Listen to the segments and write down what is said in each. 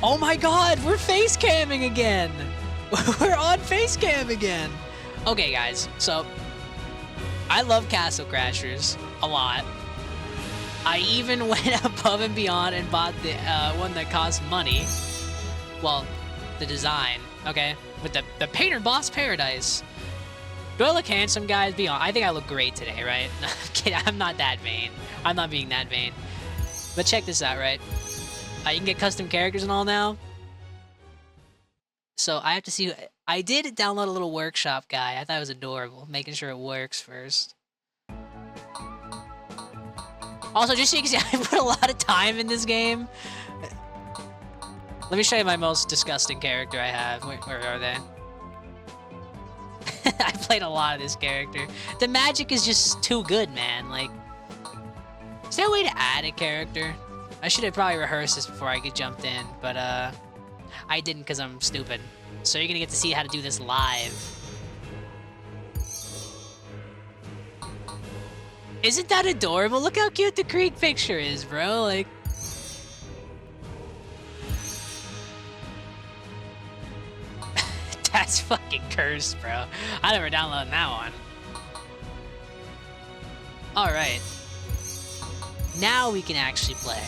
Oh my god, we're face camming again. We're on face cam again. Okay, guys, so I love Castle Crashers a lot. I even went above and beyond and bought the one that costs money. Well, the design, okay? With the Painter Boss Paradise. Do I look handsome, guys? Be honest. I think I look great today, right? No, I'm kidding. I'm not that vain. I'm not being that vain. But check this out, right? You can get custom characters and all now. So I have to see. I did download a little workshop guy. I thought it was adorable. Making sure it works first. Also, just so you can see, I put a lot of time in this game. Let me show you my most disgusting character I have. Where are they? I played a lot of this character. The magic is just too good, man. Like, is there a way to add a character? I should have probably rehearsed this before I get jumped in, but I didn't because I'm stupid. So you're gonna get to see how to do this live. Isn't that adorable? Look how cute the creek picture is, bro. Like, that's fucking cursed, bro. I never downloaded that one. Alright. Now we can actually play.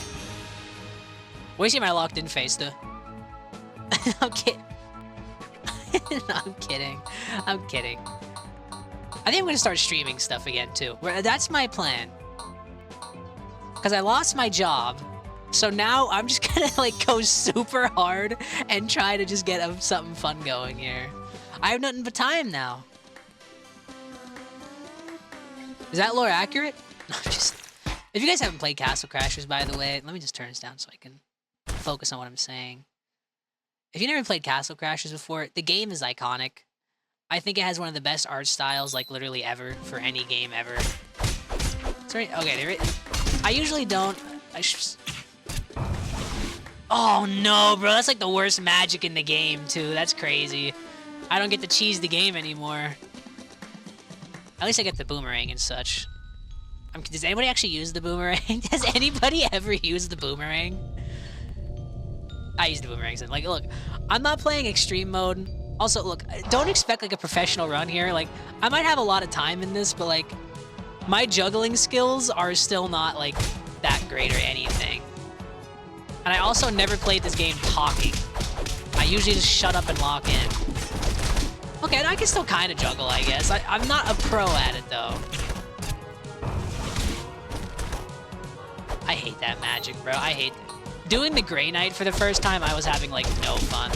Where's my locked in face, though? I'm kidding. No, I'm kidding. I'm kidding. I think I'm gonna start streaming stuff again, too. That's my plan. Because I lost my job. So now I'm just gonna, like, go super hard and try to just get something fun going here. I have nothing but time now. Is that lore accurate? No, I'm just... If you guys haven't played Castle Crashers, by the way, let me just turn this down so I can focus on what I'm saying. If you've never played Castle Crashers before, the game is iconic. I think it has one of the best art styles, like, literally ever, for any game ever. Sorry, okay, I usually don't... Oh no, bro, that's like the worst magic in the game, too. That's crazy. I don't get to cheese the game anymore. At least I get the boomerang and such. Does anybody actually use the boomerang? Does anybody ever use the boomerang? I use the boomerangs. Like, look, I'm not playing extreme mode. Also, look, don't expect, like, a professional run here. Like, I might have a lot of time in this, but, like, my juggling skills are still not, like, that great or anything. And I also never played this game talking. I usually just shut up and lock in. Okay, I can still kind of juggle, I guess. I'm not a pro at it, though. I hate that magic, bro. I hate it. Doing the Grey Knight for the first time, I was having, like, no fun.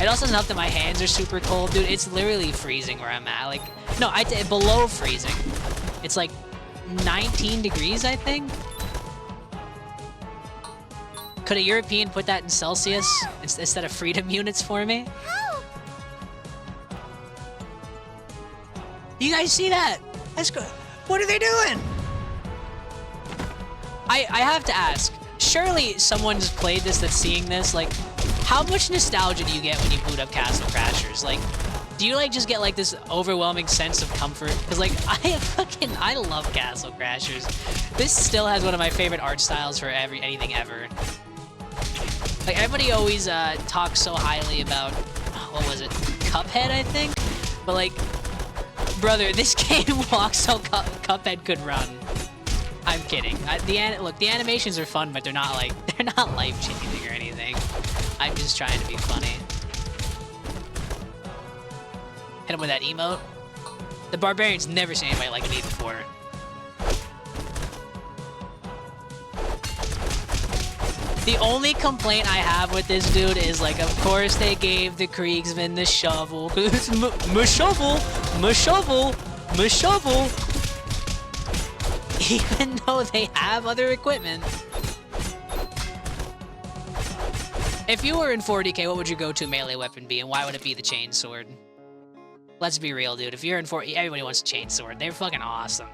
It also doesn't help that my hands are super cold. Dude, it's literally freezing where I'm at. Like, no, below freezing. It's, like, 19 degrees, I think? Could a European put that in Celsius instead of freedom units for me? Help! You guys see that? That's good. What are they doing? I have to ask. Surely someone's played this that's seeing this. Like, how much nostalgia do you get when you boot up Castle Crashers? Like, do you, like, just get, like, this overwhelming sense of comfort? Because, like, I love Castle Crashers. This still has one of my favorite art styles for anything ever. Like, everybody always talks so highly about, what was it, Cuphead, I think? But, like, brother, this game walks so Cuphead could run. I'm kidding. Look, the animations are fun, but they're not, like, they're not life-changing or anything. I'm just trying to be funny. Hit him with that emote. The Barbarian's never seen anybody like me before. The only complaint I have with this dude is, like, of course they gave the Kriegsman the shovel. It's my shovel, my shovel, my shovel. Even though they have other equipment. If you were in 40k, what would your go-to melee weapon be, and why would it be the chainsword? Let's be real, dude. If you're in 40, everybody wants a chainsword. They're fucking awesome.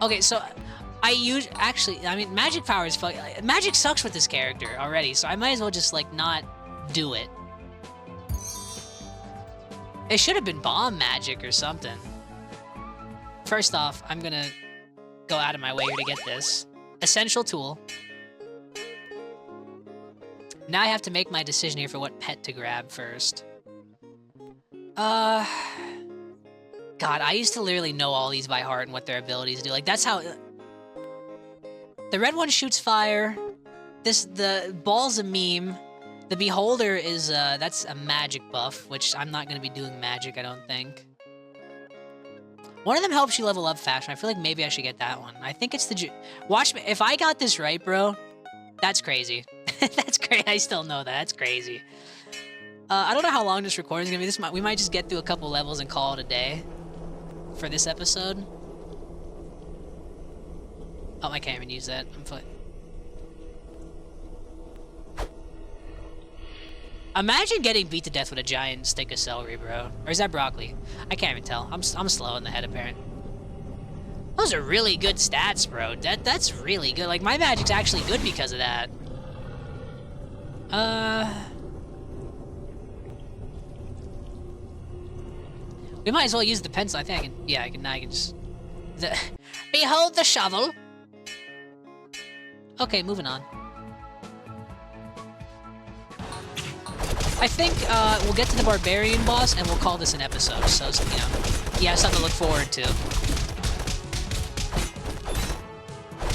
Okay, so actually, I mean, magic power is fucking... Magic sucks with this character already, so I might as well just, like, not do it. It should have been bomb magic or something. First off, I'm gonna go out of my way here to get this. Essential tool. Now I have to make my decision here for what pet to grab first. God, I used to literally know all these by heart and what their abilities do. Like, that's how... The red one shoots fire. The ball's a meme. The beholder is, that's a magic buff, which I'm not going to be doing magic, I don't think. One of them helps you level up faster. I feel like maybe I should get that one. I think it's the... Watch me. If I got this right, bro, that's crazy. That's crazy. I still know that. That's crazy. I don't know how long this recording is going to be. We might just get through a couple levels and call it a day for this episode. Oh, I can't even use that. I'm fine. Imagine getting beat to death with a giant stick of celery, bro. Or is that broccoli? I can't even tell. I'm slow in the head, apparently. Those are really good stats, bro. That's really good. Like, my magic's actually good because of that. We might as well use the pencil. I think I can... Yeah, I can just... Behold the shovel! Okay, moving on. I think we'll get to the barbarian boss and we'll call this an episode, so, you know, you have something to look forward to.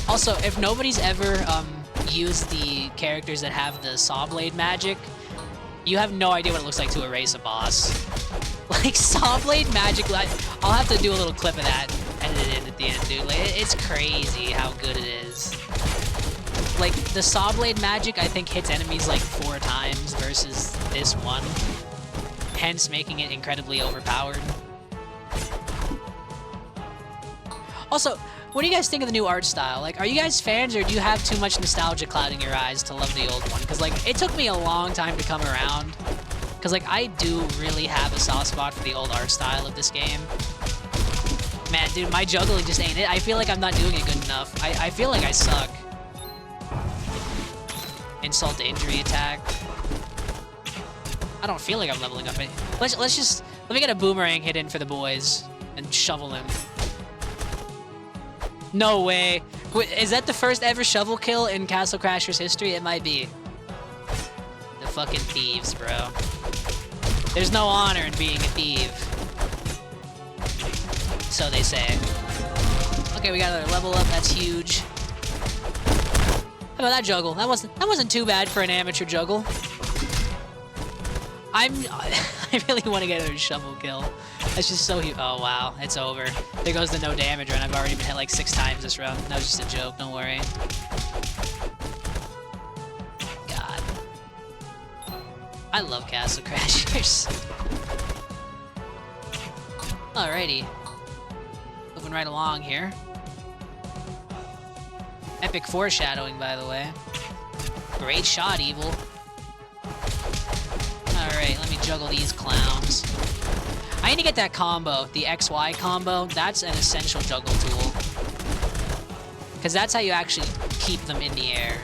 Also, if nobody's ever used the characters that have the saw blade magic, you have no idea what it looks like to erase a boss. Like, saw blade magic, I'll have to do a little clip of that and edit it in at the end, dude. Like, it's crazy how good it is. Like, the saw blade magic, I think, hits enemies like 4 times versus this one, hence making it incredibly overpowered. Also, what do you guys think of the new art style? Like, are you guys fans, or do you have too much nostalgia clouding your eyes to love the old one? Because, like, it took me a long time to come around. Because, like, I do really have a soft spot for the old art style of this game. Man, dude, my juggling just ain't it. I feel like I'm not doing it good enough. I feel like I suck. Insult to injury attack. I don't feel like I'm leveling up any. Let me get a boomerang hit in for the boys and shovel him. No way. Is that the first ever shovel kill in Castle Crashers history? It might be. The fucking thieves, bro. There's no honor in being a thief. So they say. Okay, we got another level up. That's huge. How about that juggle? That wasn't too bad for an amateur juggle. I really want to get another shovel kill. That's just so huge. Oh wow, it's over. There goes the no damage run. I've already been hit like 6 times this round. That was just a joke. Don't worry. God, I love Castle Crashers. Alrighty, moving right along here. Epic foreshadowing, by the way. Great shot, Evil. Alright, let me juggle these clowns. I need to get that combo, the XY combo. That's an essential juggle tool. Because that's how you actually keep them in the air.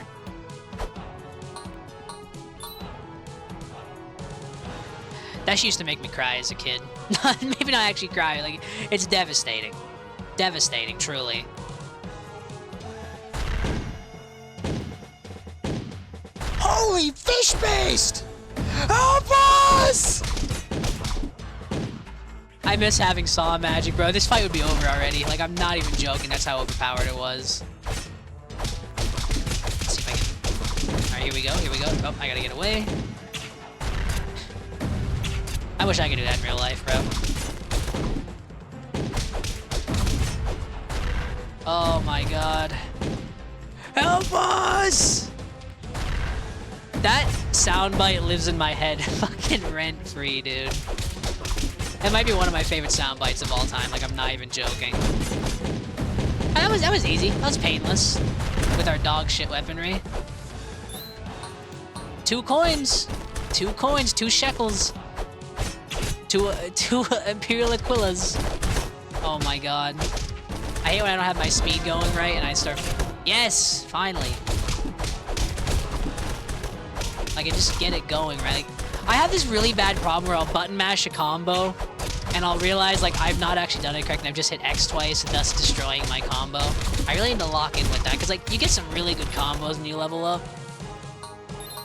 That used to make me cry as a kid. Maybe not actually cry, like, it's devastating. Devastating, truly. Holy fish paste! Help us! I miss having saw magic, bro. This fight would be over already. Like, I'm not even joking. That's how overpowered it was. Let's see if I can... Alright, here we go. Here we go. Oh, I gotta get away. I wish I could do that in real life, bro. Oh my god. Help us! That soundbite lives in my head fucking rent-free, dude. That might be one of my favorite soundbites of all time. Like, I'm not even joking. That was easy. That was painless. With our dog shit weaponry. 2 coins. 2 coins. 2 shekels. 2 Imperial Aquillas. Oh my god. I hate when I don't have my speed going right and I start... Yes! Finally. Like, I just get it going, right? Like, I have this really bad problem where I'll button mash a combo and I'll realize, like, I've not actually done it correct and I've just hit X twice, thus destroying my combo. I really need to lock in with that, because, like, you get some really good combos when you level up.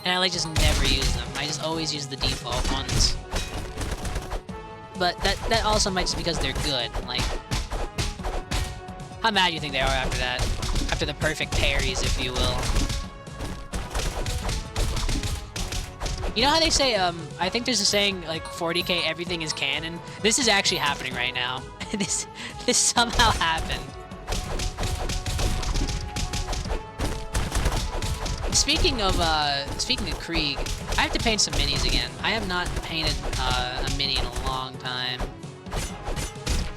And I like just never use them. I just always use the default ones. But that also might just because they're good. Like, how mad do you think they are after that? After the perfect parries, if you will. You know how they say, I think there's a saying, like, 40k, everything is canon? This is actually happening right now. This somehow happened. Speaking of Krieg, I have to paint some minis again. I have not painted a mini in a long time.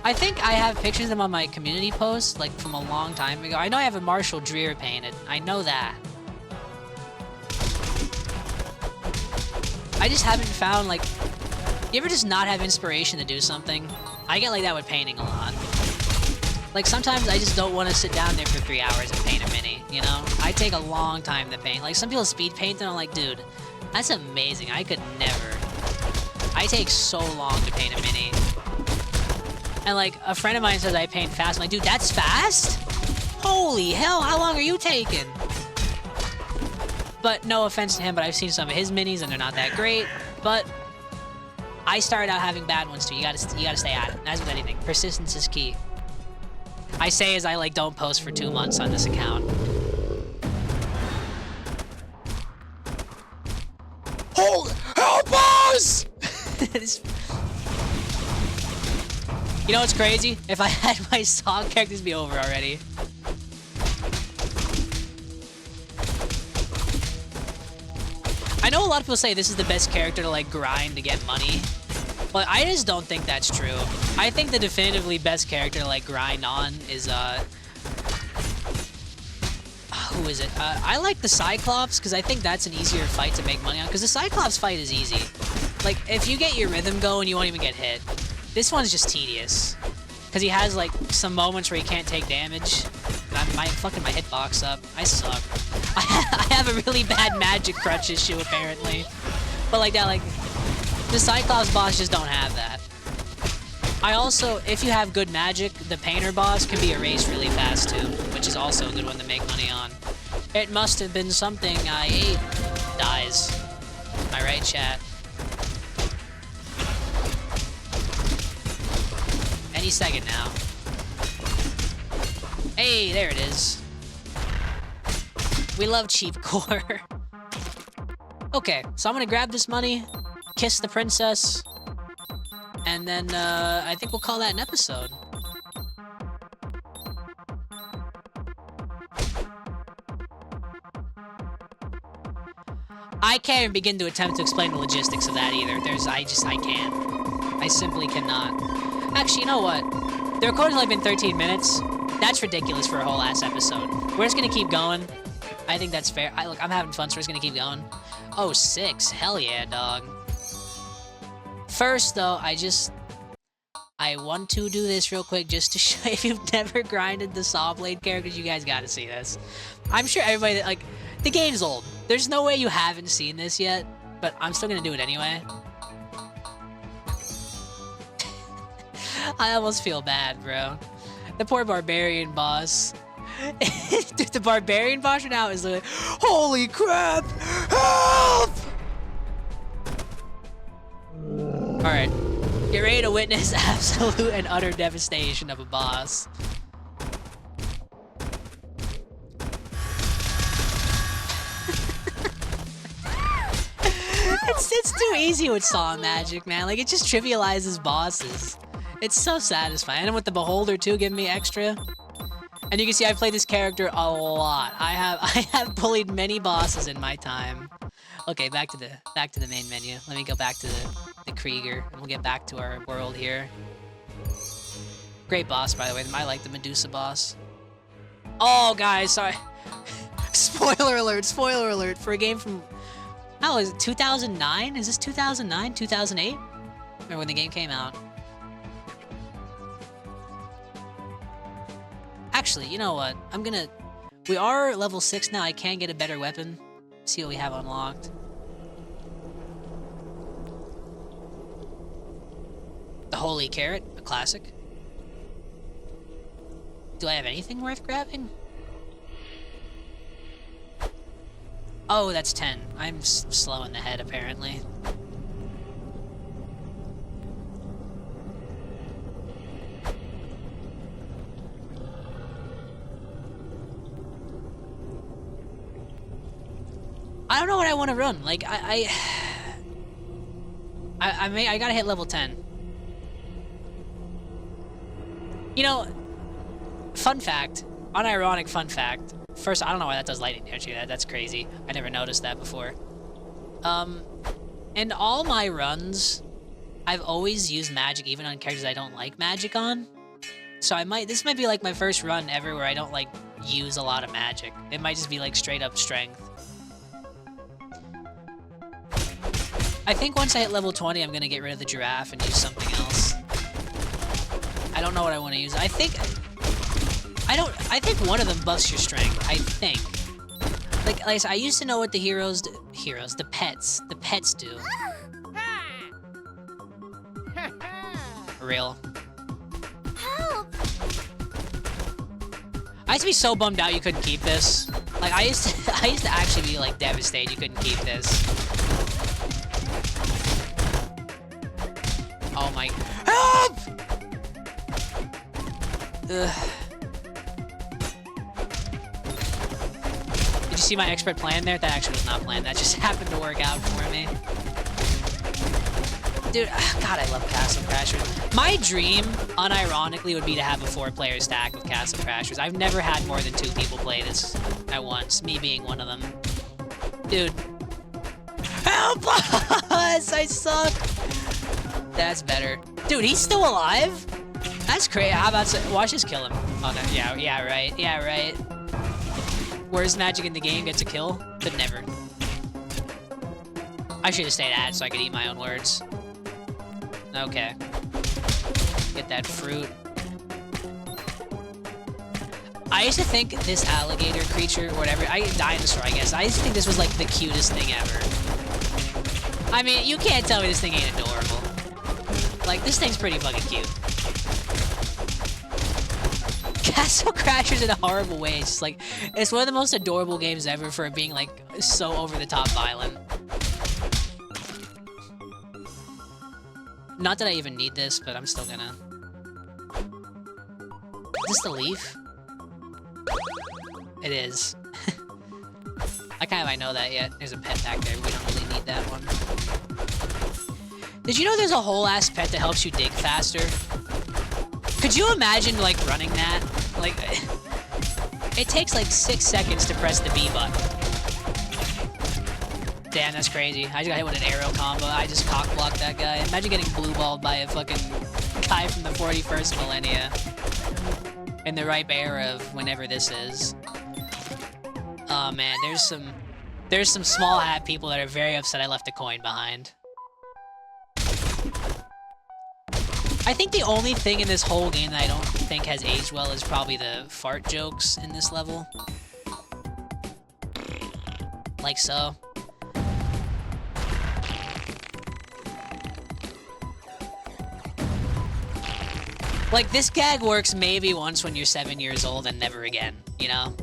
I think I have pictures of them on my community post, like from a long time ago. I know I have a Marshall Dreer painted. I know that. I just haven't found, like... You ever just not have inspiration to do something? I get like that with painting a lot. Like, sometimes I just don't want to sit down there for 3 hours and paint a mini, you know? I take a long time to paint. Like, some people speed paint and I'm like, dude, that's amazing. I could never. I take so long to paint a mini. And, like, a friend of mine says I paint fast. I'm like, dude, that's fast? Holy hell, how long are you taking? But no offense to him, but I've seen some of his minis and they're not that great. But I started out having bad ones too. You gotta stay at it. As with anything, persistence is key. I say as I like don't post for 2 months on this account. Hold, help us! You know what's crazy? If I had my song characters be over already. I know a lot of people say this is the best character to like grind to get money, but I just don't think that's true. I think the definitively best character to like grind on is who is it? I like the Cyclops because I think that's an easier fight to make money on because the Cyclops fight is easy. Like if you get your rhythm going, you won't even get hit. This one's just tedious because he has like some moments where he can't take damage. I'm fucking my hitbox up. I suck. I have a really bad magic crutch issue apparently. But like that, like the Cyclops boss just don't have that. I also, if you have good magic, the Painter boss can be erased really fast too, which is also a good one to make money on. It must have been something I ate. Dies. Am I right, chat? Any second now. Hey, there it is. We love cheap core. Okay, so I'm gonna grab this money, kiss the princess, and then I think we'll call that an episode. I can't even begin to attempt to explain the logistics of that either. I can't. I simply cannot. Actually, you know what? The recording's only been 13 minutes. That's ridiculous for a whole ass episode. We're just gonna keep going. I think that's fair. Look, I'm having fun, so we're just gonna keep going. Oh, 6. Hell yeah, dog. First, though, I want to do this real quick just to show if you've never grinded the Saw Blade characters, you guys gotta see this. I'm sure everybody, like, the game's old. There's no way you haven't seen this yet, but I'm still gonna do it anyway. I almost feel bad, bro. The poor barbarian boss. Dude, the barbarian boss right now is like, holy crap! Help! Alright. Get ready to witness absolute and utter devastation of a boss. It's too easy with Saw Magic, man. Like, it just trivializes bosses. It's so satisfying. And with the Beholder, too, giving me extra. And you can see I've played this character a lot. I have bullied many bosses in my time. Okay, back to the main menu. Let me go back to the Krieger, and we'll get back to our world here. Great boss, by the way. I like the Medusa boss. Oh, guys, sorry. Spoiler alert, spoiler alert. For a game from, how is it, 2009? Is this 2009, 2008? Remember when the game came out? Actually, you know what? We are level 6 now. I can get a better weapon. See what we have unlocked. The Holy Carrot, a classic. Do I have anything worth grabbing? Oh, that's 10. I'm slow in the head, apparently. I don't know what I want to run. Like, I gotta hit level 10. You know, fun fact, unironic fun fact. First, I don't know why that does lightning damage. That's crazy. I never noticed that before. In all my runs, I've always used magic even on characters I don't like magic on. So this might be like my first run ever where I don't like use a lot of magic. It might just be like straight up strength. I think once I hit level 20, I'm gonna get rid of the giraffe and use something else. I don't know what I want to use. I think one of them buffs your strength. I think. Like I said, I used to know what the the pets do. For real. I used to be so bummed out you couldn't keep this. Like I used to actually be like devastated you couldn't keep this. Oh my... Help! Ugh. Did you see my expert plan there? That actually was not planned. That just happened to work out for me. Dude, God, I love Castle Crashers. My dream, unironically, would be to have a 4-player stack of Castle Crashers. I've never had more than 2 people play this at once, me being one of them. Dude. Help us! I suck! That's better. Dude, he's still alive? That's crazy. How about... Watch us kill him. Oh, no. Yeah, right. Yeah, right. Worst magic in the game gets a kill? But never. I should have stayed at it so I could eat my own words. Okay. Get that fruit. I used to think this alligator creature, or whatever... dinosaur, I guess. I used to think this was, like, the cutest thing ever. I mean, you can't tell me this thing ain't adorable. Like, this thing's pretty fucking cute. Castle Crashers in a horrible way. It's just like, it's one of the most adorable games ever for it being like so over-the-top violent. Not that I even need this, but I'm still gonna... Is this the leaf? It is. I kind of might know that yet. There's a pet back there, but we don't really need that one. Did you know there's a whole ass pet that helps you dig faster? Could you imagine, like, running that? Like, it takes, like, 6 seconds to press the B button. Damn, that's crazy. I just got hit with an arrow combo. I just cock-blocked that guy. Imagine getting blue-balled by a fucking guy from the 41st millennia. In the ripe era of whenever this is. Oh, man, there's some small hat people that are very upset I left a coin behind. I think the only thing in this whole game that I don't think has aged well is probably the fart jokes in this level. Like so. Like, this gag works maybe once when you're 7 years old and never again, you know?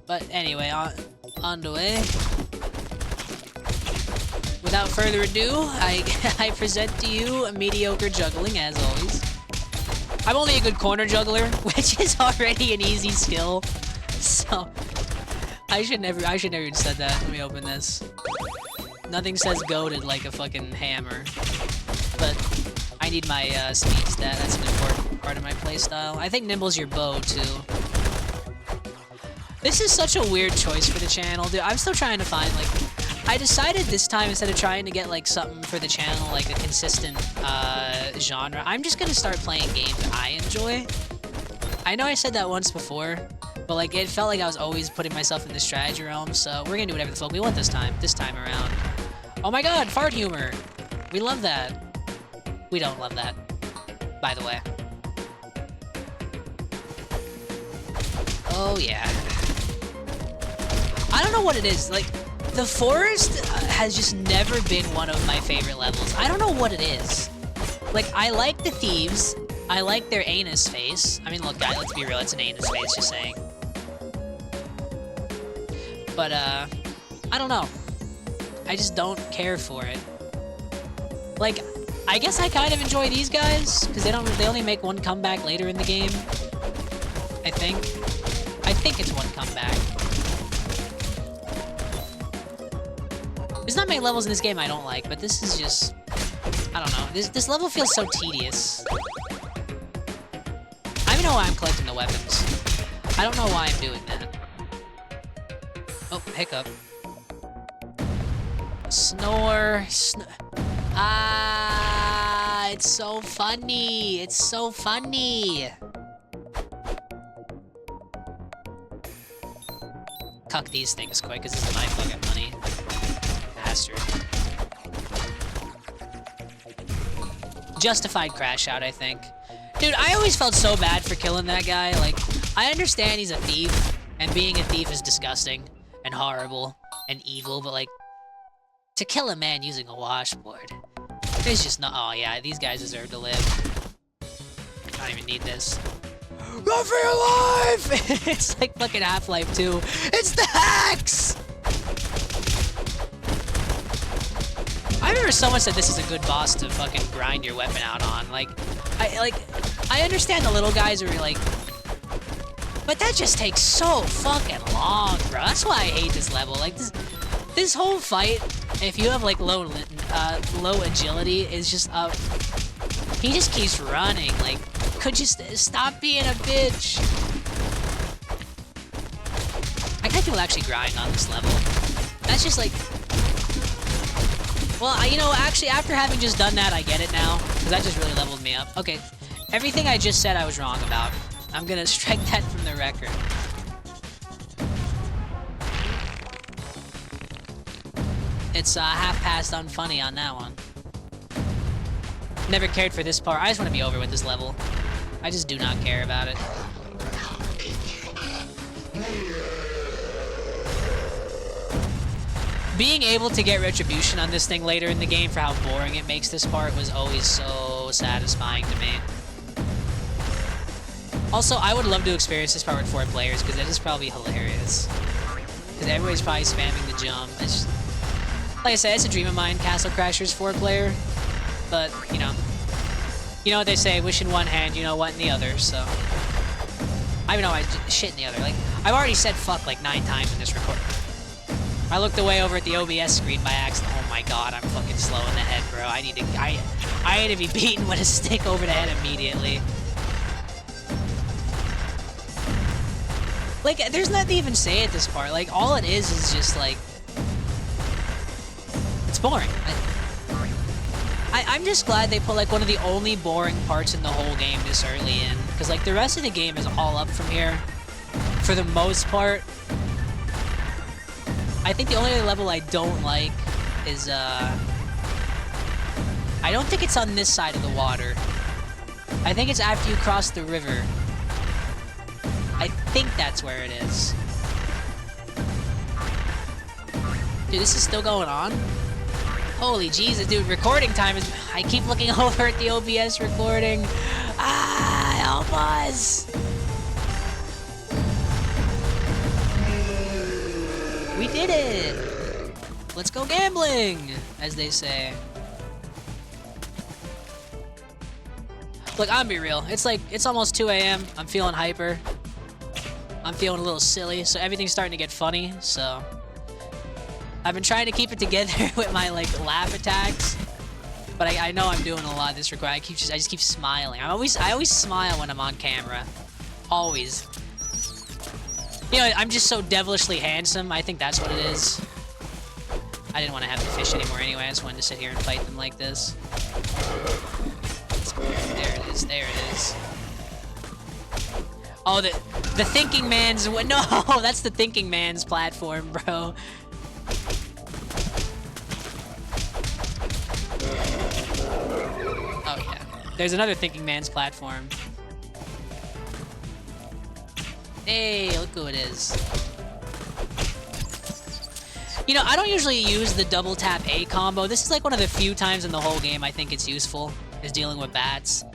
But anyway, on the way. Without further ado, I present to you a mediocre juggling, as always. I'm only a good corner juggler, which is already an easy skill. So, I should never even said that. Let me open this. Nothing says goated like a fucking hammer. But I need my speed stat. That's an important part of my playstyle. I think Nimble's your bow, too. This is such a weird choice for the channel, dude. I'm still trying to find, like... I decided this time, instead of trying to get, like, something for the channel, like a consistent genre, I'm just gonna start playing games I enjoy. I know I said that once before, but, like, it felt like I was always putting myself in the strategy realm, so we're gonna do whatever the fuck we want this time around. Oh my god, fart humor! We love that. We don't love that, by the way. Oh, yeah. I don't know what it is, like... The forest has just never been one of my favorite levels. I don't know what it is. Like, I like the thieves. I like their anus face. I mean, look, guys, let's be real. It's an anus face, just saying. But, I don't know. I just don't care for it. Like, I guess I kind of enjoy these guys, because they only make one comeback later in the game. I think. I think it's one comeback. There's not many levels in this game I don't like, but this is just... I don't know. This level feels so tedious. I don't know why I'm collecting the weapons. I don't know why I'm doing that. Oh, hiccup. Snore. Ah, it's so funny. It's so funny. Cuck these things quick, because this is my fucking money. Bastard. Justified crash out, I think. Dude, I always felt so bad for killing that guy. Like, I understand he's a thief, and being a thief is disgusting, and horrible, and evil, but like, to kill a man using a washboard, it's just not. Oh yeah, these guys deserve to live. I don't even need this. Run for your life! It's like fucking Half-Life 2. It's the hacks! I remember someone said this is a good boss to fucking grind your weapon out on. Like, I understand the little guys are like, but that just takes so fucking long, bro. That's why I hate this level. Like this whole fight, if you have like low agility, is just he just keeps running. Like, could you stop being a bitch? I can't people actually grind on this level. That's just like. Well, you know, actually, after having just done that, I get it now, because that just really leveled me up. Okay, everything I just said I was wrong about. I'm gonna strike that from the record. It's half-past unfunny on that one. Never cared for this part. I just want to be over with this level. I just do not care about it. Being able to get retribution on this thing later in the game for how boring it makes this part was always so satisfying to me. Also, I would love to experience this part with 4 players, because it is probably hilarious. Because everybody's probably spamming the jump. It's just, like I said, it's a dream of mine, Castle Crashers 4-player. But, you know what they say, wish in one hand, you know what in the other, so... I even know I shit in the other. Like, I've already said fuck like 9 times in this recording. I looked away over at the OBS screen by accident. Oh my god, I'm fucking slow in the head, bro. I need to be beaten with a stick over the head immediately. Like, there's nothing to even say at this part. Like, all it is just like... It's boring. I'm just glad they put like one of the only boring parts in the whole game this early in. Because like the rest of the game is all up from here. For the most part. I think the only level I don't like is, I don't think it's on this side of the water. I think it's after you cross the river. I think that's where it is. Dude, this is still going on? Holy Jesus, dude, recording time is... I keep looking over at the OBS recording. Ah, help us! We did it! Let's go gambling, as they say. Look, I'm be real. It's almost 2 a.m. I'm feeling hyper. I'm feeling a little silly, so everything's starting to get funny, so... I've been trying to keep it together with my, like, laugh attacks. But I know I'm doing a lot this record. I just keep smiling. I always smile when I'm on camera. Always. You know, I'm just so devilishly handsome. I think that's what it is. I didn't want to have the fish anymore anyway. I just wanted to sit here and fight them like this. There it is. There it is. Oh, the thinking man's... No, that's the thinking man's platform, bro. Oh, yeah. There's another thinking man's platform. Hey, look who it is. You know, I don't usually use the double tap A combo. This is like one of the few times in the whole game I think it's useful, is dealing with bats.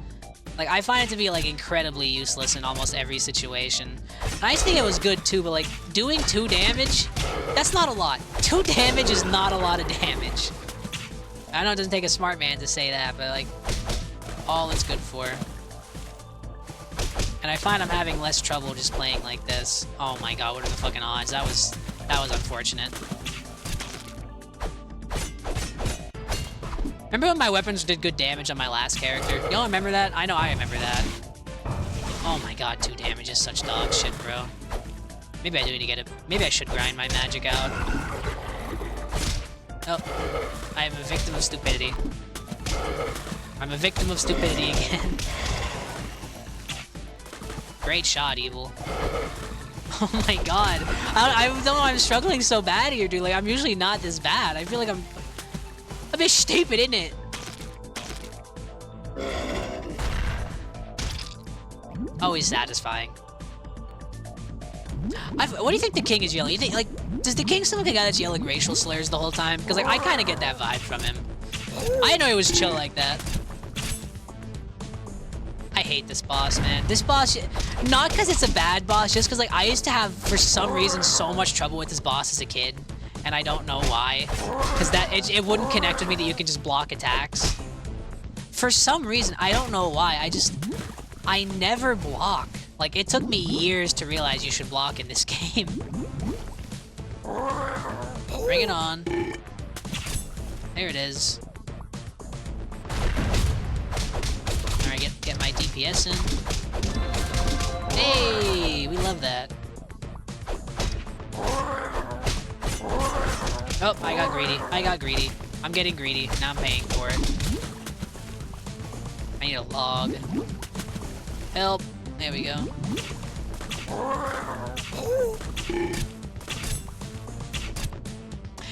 Like, I find it to be like incredibly useless in almost every situation. I used to think it was good too, but like doing 2 damage, that's not a lot. 2 damage is not a lot of damage. I know it doesn't take a smart man to say that, but like all it's good for. And I find I'm having less trouble just playing like this. Oh my god, what are the fucking odds? That was unfortunate. Remember when my weapons did good damage on my last character? Y'all remember that? I know I remember that. Oh my god, 2 damage is such dog shit, bro. Maybe I do need to get it. Maybe I should grind my magic out. Oh, I am a victim of stupidity. I'm a victim of stupidity again. Great shot, Evil. Oh my god. I don't know why I'm struggling so bad here, dude. Like, I'm usually not this bad. I feel like I'm a bit stupid, isn't it? Always satisfying. What do you think the king is yelling? You think, like, does the king seem like a guy that's yelling racial slurs the whole time? Because, like, I kind of get that vibe from him. I didn't know he was chill like that. I hate this boss, man. This boss, not because it's a bad boss, just because, like, I used to have, for some reason, so much trouble with this boss as a kid. And I don't know why. Because it wouldn't connect with me that you can just block attacks. For some reason, I don't know why. I never block. Like, it took me years to realize you should block in this game. Bring it on. There it is. Alright, get my DPS in. Hey, we love that. Oh, I got greedy. I got greedy. I'm getting greedy. Now I'm paying for it. I need a log. Help. There we go.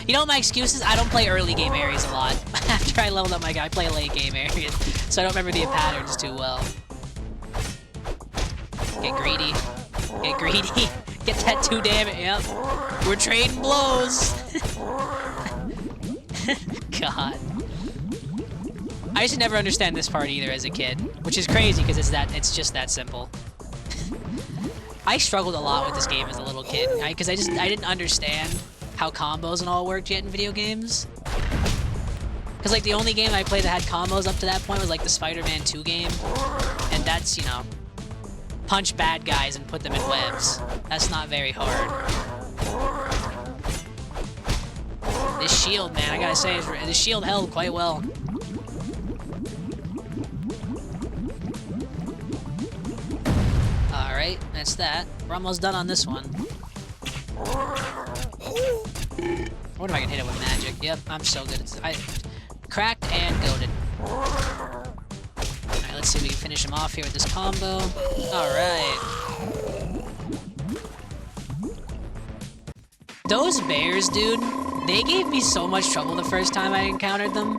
You know, my excuse is I don't play early game areas a lot. After I leveled up my guy, I play late game areas, so I don't remember the patterns too well. Get greedy. Get greedy. Get that 2 damage. Yep. We're trading blows. God. I used to never understand this part either as a kid, which is crazy because it's just that simple. I struggled a lot with this game as a little kid because I didn't understand how combos and all worked yet in video games. Because like the only game I played that had combos up to that point was like the Spider-Man 2 game, and that's, you know, punch bad guys and put them in webs. That's not very hard. This shield, man, I gotta say, this shield held quite well. Alright, that's that. We're almost done on this one. I wonder if I can hit it with magic. Yep, I'm so good at cracked and goaded. Alright, let's see if we can finish him off here with this combo. Alright. Those bears, dude, they gave me so much trouble the first time I encountered them.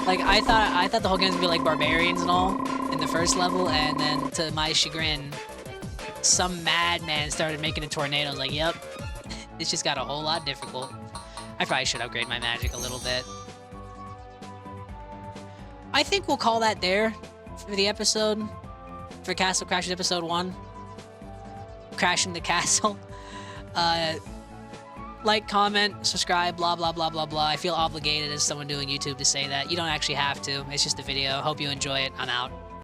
Like, I thought the whole game was gonna be like barbarians and all in the first level, and then to my chagrin, some madman started making a tornado. I was like, yep, this just got a whole lot difficult. I probably should upgrade my magic a little bit. I think we'll call that there for the episode. For Castle Crashers episode 1. Crashing the castle. Like, comment, subscribe, blah, blah, blah, blah, blah. I feel obligated as someone doing YouTube to say that. You don't actually have to. It's just a video. Hope you enjoy it. I'm out.